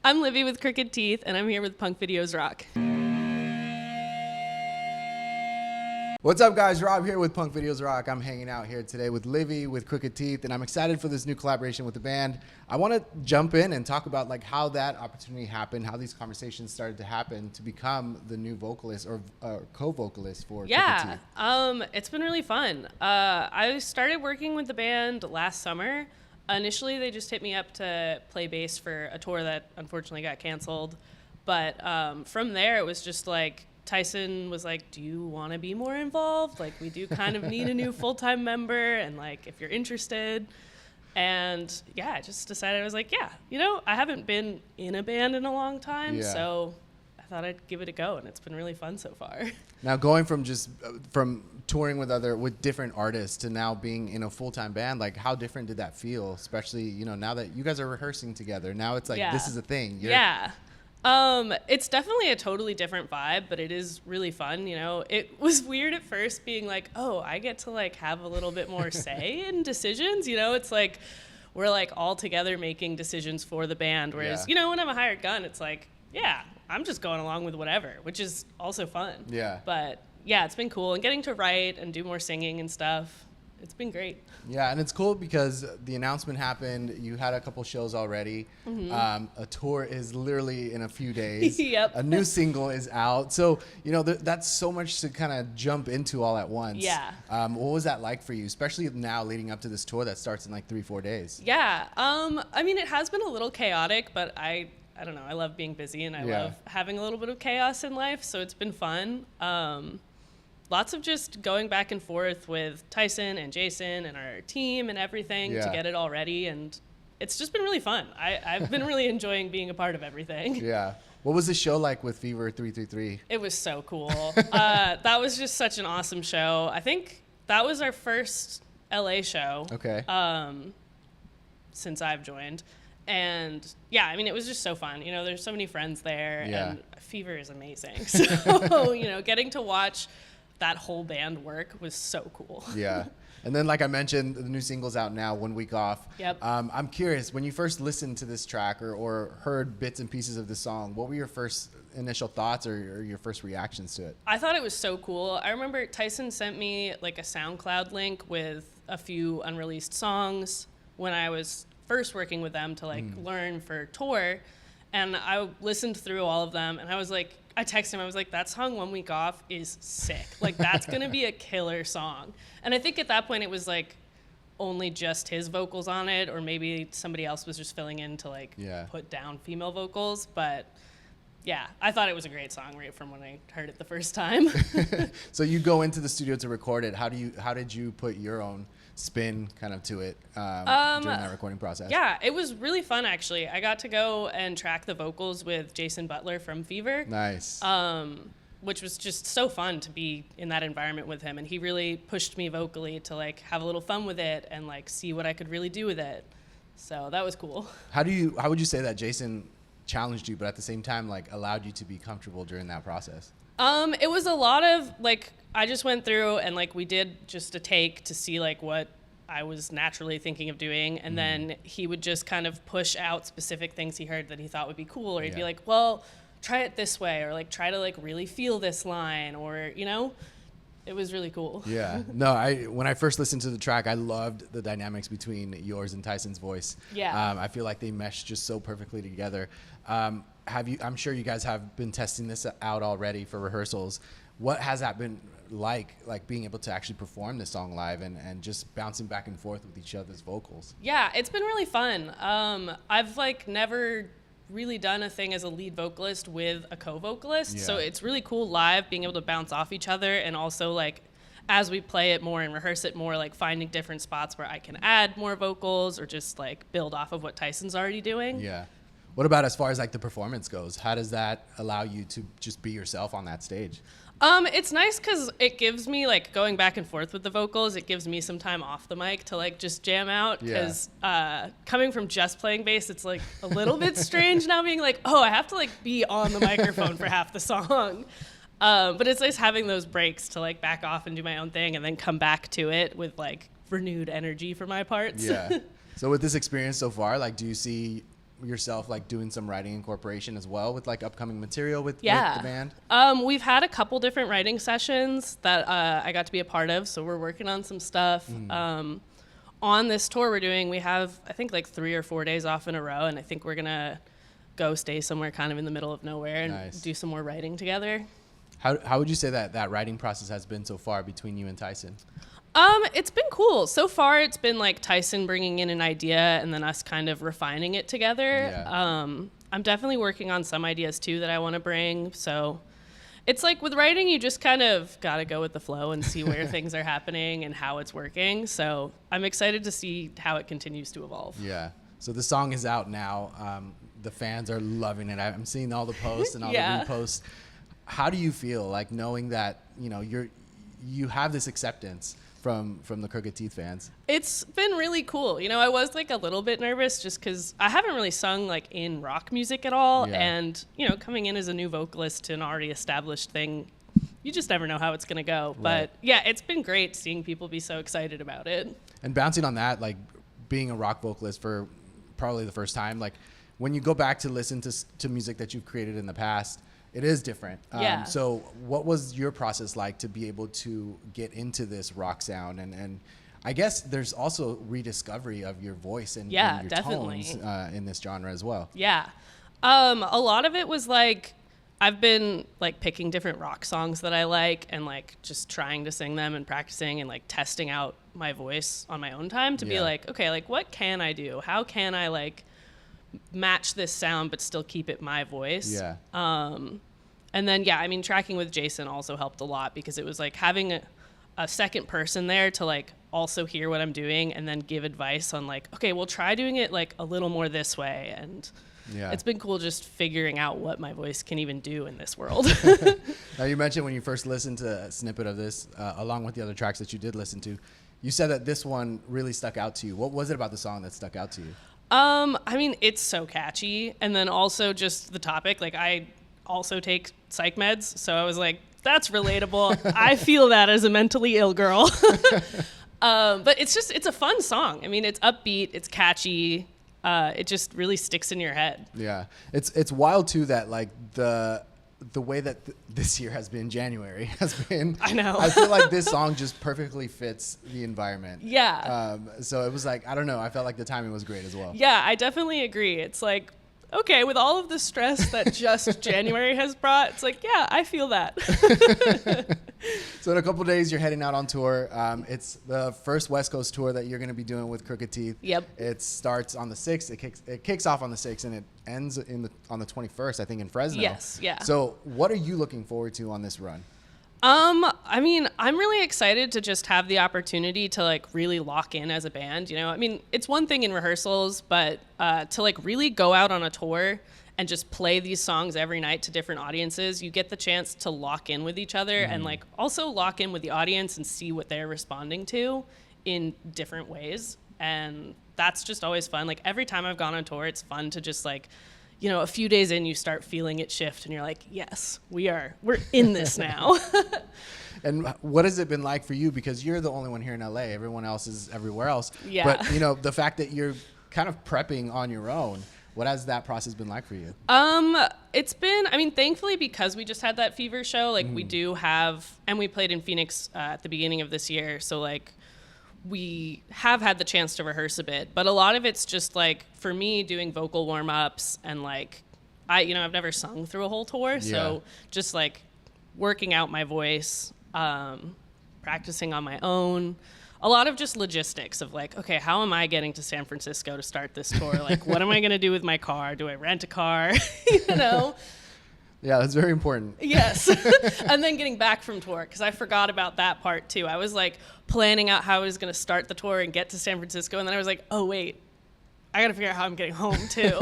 I'm Livi with Crooked Teeth, and I'm here with Punkvideosrock. What's up, guys? Rob here with Punkvideosrock. I'm hanging out here today with Livi with Crooked Teeth, and I'm excited for this new collaboration with the band. I want to jump in and talk about like how that opportunity happened, how these conversations started to happen to become the new vocalist or co-vocalist for Crooked Teeth. It's been really fun. I started working with the band last summer. Initially, they just hit me up to play bass for a tour that unfortunately got canceled. But from there, it was just like, Tyson was like, do you want to be more involved? Like, we do kind of need a new full-time member, and like, if you're interested. And yeah, I just decided, I was like, yeah, you know, I haven't been in a band in a long time, so I thought I'd give it a go, and it's been really fun so far. Now, going from just from touring with different artists to now being in a full-time band, like how different did that feel? Especially, you know, now that you guys are rehearsing together, now it's like this is a thing. It's definitely a totally different vibe, but it is really fun. You know, it was weird at first being like, oh, I get to like have a little bit more say in decisions. You know, it's like we're like all together making decisions for the band. Whereas, you know, when I'm a hired gun, it's like, yeah, I'm just going along with whatever, which is also fun. Yeah. But yeah, it's been cool, and getting to write and do more singing and stuff. It's been great. Yeah, and it's cool because the announcement happened. You had a couple shows already. A tour is literally in a few days. Yep. A new single is out. So, you know, that's so much to kind of jump into all at once. Yeah. What was that like for you, especially now leading up to this tour that starts in like 3-4 days? Yeah. I mean, it has been a little chaotic, but I don't know. I love being busy, and I love having a little bit of chaos in life. So it's been fun. Lots of just going back and forth with Tyson and Jason and our team and everything to get it all ready. And it's just been really fun. I've been really enjoying being a part of everything. Yeah. What was the show like with Fever 333? It was so cool. That was just such an awesome show. I think that was our first LA show. Okay. Since I've joined. And yeah, I mean, it was just so fun. You know, there's so many friends there, and Fever is amazing. So, you know, getting to watch that whole band work was so cool. Yeah. And then, like I mentioned, the new single's out now, 1 week off. Yep. I'm curious, when you first listened to this track or heard bits and pieces of the song, what were your first initial thoughts or your first reactions to it? I thought it was so cool. I remember Tyson sent me like a SoundCloud link with a few unreleased songs when I was first working with them to like learn for tour. And I listened through all of them, and I was like, I texted him, I was like, that song 1 week off is sick. Like, that's going to be a killer song. And I think at that point it was like only just his vocals on it, or maybe somebody else was just filling in to like put down female vocals. But yeah, I thought it was a great song right from when I heard it the first time. So you go into the studio to record it. How did you put your own spin kind of to it during that recording process? Yeah, it was really fun, actually. I got to go and track the vocals with Jason Butler from Fever. Nice. Which was just so fun to be in that environment with him, and he really pushed me vocally to like have a little fun with it and like see what I could really do with it. So that was cool. How would you say that Jason challenged you, but at the same time like allowed you to be comfortable during that process? It was a lot of like, I just went through and like we did just a take to see like what I was naturally thinking of doing, and then he would just kind of push out specific things he heard that he thought would be cool, or he'd be like, well, try it this way, or like try to like really feel this line, or you know, it was really cool. Yeah. No, when I first listened to the track, I loved the dynamics between yours and Tyson's voice. Yeah. I feel like they mesh just so perfectly together. I'm sure you guys have been testing this out already for rehearsals. What has that been like being able to actually perform this song live and just bouncing back and forth with each other's vocals? Yeah, it's been really fun. I've like never really done a thing as a lead vocalist with a co-vocalist, so it's really cool live being able to bounce off each other, and also like as we play it more and rehearse it more, like finding different spots where I can add more vocals or just like build off of what Tyson's already doing. Yeah. What about as far as like the performance goes? How does that allow you to just be yourself on that stage? It's nice because it gives me like going back and forth with the vocals. It gives me some time off the mic to like just jam out, because coming from just playing bass, it's like a little bit strange now being like, oh, I have to like be on the microphone for half the song. But it's nice having those breaks to like back off and do my own thing and then come back to it with like renewed energy for my parts. Yeah. So with this experience so far, like, do you see yourself like doing some writing incorporation as well with like upcoming material with the band? We've had a couple different writing sessions that I got to be a part of, so we're working on some stuff. On this tour we're doing, we have I think like 3 or 4 days off in a row, and I think we're gonna go stay somewhere kind of in the middle of nowhere and do some more writing together. How would you say that writing process has been so far between you and Tyson? It's been cool. So far it's been like Tyson bringing in an idea and then us kind of refining it together. Yeah. I'm definitely working on some ideas too that I want to bring. So it's like with writing, you just kind of got to go with the flow and see where things are happening and how it's working. So I'm excited to see how it continues to evolve. Yeah. So the song is out now. The fans are loving it. I'm seeing all the posts and all the reposts. How do you feel like knowing that, you know, you have this acceptance from the Crooked Teeth fans? It's been really cool. You know, I was like a little bit nervous just because I haven't really sung like in rock music at all. Yeah. And, you know, coming in as a new vocalist to an already established thing, you just never know how it's going to go. Right. But yeah, it's been great seeing people be so excited about it. And bouncing on that, like being a rock vocalist for probably the first time, like when you go back to listen to music that you've created in the past, it is different. Yeah. So what was your process like to be able to get into this rock sound? And I guess there's also rediscovery of your voice and your definitely. tones in this genre as well. Yeah. A lot of it was like, I've been like picking different rock songs that I like and like just trying to sing them and practicing and like testing out my voice on my own time to be like, okay, like what can I do? How can I like match this sound but still keep it my voice? Yeah. And then I mean tracking with Jason also helped a lot because it was like having a second person there to like also hear what I'm doing and then give advice on like, okay, we'll try doing it like a little more this way. And it's been cool just figuring out what my voice can even do in this world. Now you mentioned when you first listened to a snippet of this along with the other tracks that you did listen to, you said that this one really stuck out to you. What was it about the song that stuck out to you? I mean, it's so catchy. And then also just the topic, like I also take psych meds. So I was like, that's relatable. I feel that as a mentally ill girl. But it's a fun song. I mean, it's upbeat, it's catchy. It just really sticks in your head. Yeah. It's wild too that like the way that this year has been, January has been. I know. I feel like this song just perfectly fits the environment. Yeah. So it was like, I don't know, I felt like the timing was great as well. Yeah, I definitely agree. It's like, okay, with all of the stress that just January has brought, it's like, yeah, I feel that. So in a couple of days, you're heading out on tour. It's the first West Coast tour that you're going to be doing with Crooked Teeth. Yep. It starts on the 6th. It kicks off on the 6th, and it ends on the 21st, I think, in Fresno. Yes, yeah. So what are you looking forward to on this run? I mean, I'm really excited to just have the opportunity to like really lock in as a band, you know? I mean, it's one thing in rehearsals, but to like really go out on a tour and just play these songs every night to different audiences, you get the chance to lock in with each other and like also lock in with the audience and see what they're responding to in different ways. And that's just always fun. Like every time I've gone on tour, it's fun to just like, you know, a few days in, you start feeling it shift and you're like, yes, we're in this now. And what has it been like for you? Because you're the only one here in LA. Everyone else is everywhere else. Yeah. But, you know, the fact that you're kind of prepping on your own, what has that process been like for you? It's been, I mean, thankfully, because we just had that Fever show, like we do have, and we played in Phoenix at the beginning of this year. So like we have had the chance to rehearse a bit, but a lot of it's just like for me doing vocal warm-ups and like, I've never sung through a whole tour. So just like working out my voice, practicing on my own. A lot of just logistics of like, okay, how am I getting to San Francisco to start this tour? Like, what am I going to do with my car? Do I rent a car? You know? Yeah, that's very important. Yes. And then getting back from tour, because I forgot about that part too. I was like planning out how I was going to start the tour and get to San Francisco. And then I was like, oh, wait, I got to figure out how I'm getting home too.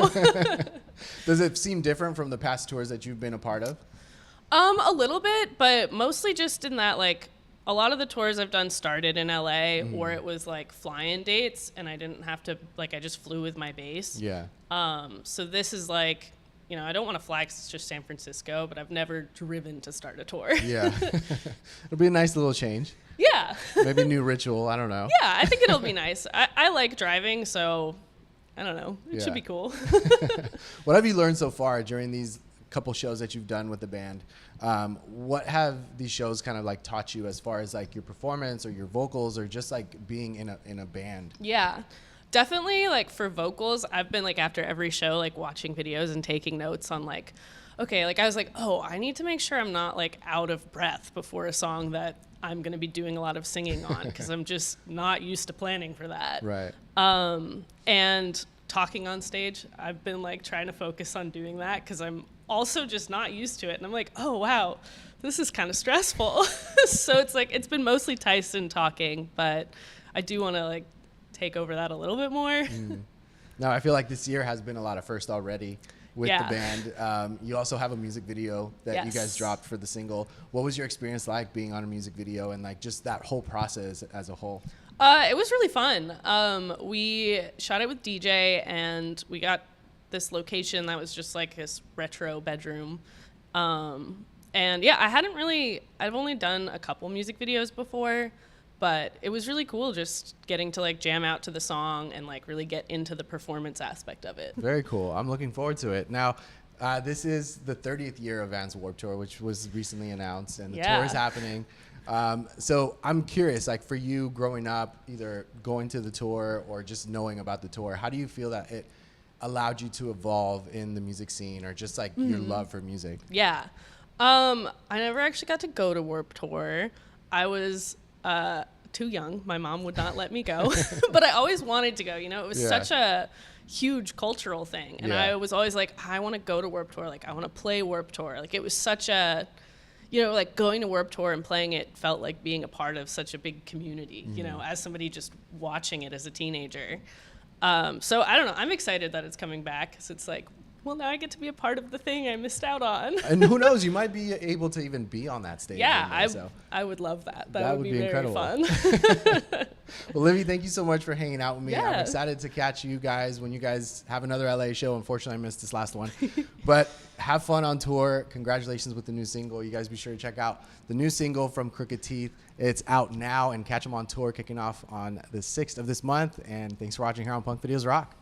Does it seem different from the past tours that you've been a part of? A little bit, but mostly just in that like, a lot of the tours I've done started in LA or it was like fly-in dates and I didn't have to, like I just flew with my bass. Yeah. So this is like, you know, I don't want to fly 'cause it's just San Francisco, but I've never driven to start a tour. Yeah. It'll be a nice little change. Yeah. Maybe a new ritual. I don't know. Yeah, I think it'll be nice. I like driving, so I don't know. It should be cool. What have you learned so far during these couple shows that you've done with the band? What have these shows kind of like taught you as far as like your performance or your vocals or just like being in a band? Yeah, definitely. Like for vocals, I've been like after every show, like watching videos and taking notes on like, okay, like I was like, oh, I need to make sure I'm not like out of breath before a song that I'm going to be doing a lot of singing on, because I'm just not used to planning for that. Right. And talking on stage, I've been like trying to focus on doing that because I'm also just not used to it. And I'm like, oh, wow, this is kind of stressful. So it's like, it's been mostly Tyson talking, but I do want to like take over that a little bit more. No, I feel like this year has been a lot of first already with the band. You also have a music video that you guys dropped for the single. What was your experience like being on a music video and like just that whole process as a whole? It was really fun. We shot it with DJ, and we got this location that was just like this retro bedroom. And yeah, I've only done a couple music videos before, but it was really cool just getting to like jam out to the song and like really get into the performance aspect of it. Very cool. I'm looking forward to it. Now, this is the 30th year of Vans Warped Tour, which was recently announced, and the tour is happening. So I'm curious, like for you growing up, either going to the tour or just knowing about the tour, how do you feel that it allowed you to evolve in the music scene or just like your love for music? Yeah. I never actually got to go to Warped Tour. I was too young. My mom would not let me go, but I always wanted to go. You know, it was such a huge cultural thing. And I was always like, I want to go to Warped Tour. Like, I want to play Warped Tour. Like, it was such a, you know, like going to Warped Tour and playing it felt like being a part of such a big community, you know, as somebody just watching it as a teenager. So I don't know. I'm excited that it's coming back, because it's like, well, now I get to be a part of the thing I missed out on. And who knows, you might be able to even be on that stage. Yeah, I would love that. That would be very incredible. fun. Well, Livi, thank you so much for hanging out with me. Yeah. I'm excited to catch you guys when you guys have another LA show. Unfortunately, I missed this last one. But have fun on tour. Congratulations with the new single. You guys be sure to check out the new single from Crooked Teeth. It's out now, and catch them on tour kicking off on the 6th of this month. And thanks for watching here on Punk Videos Rock.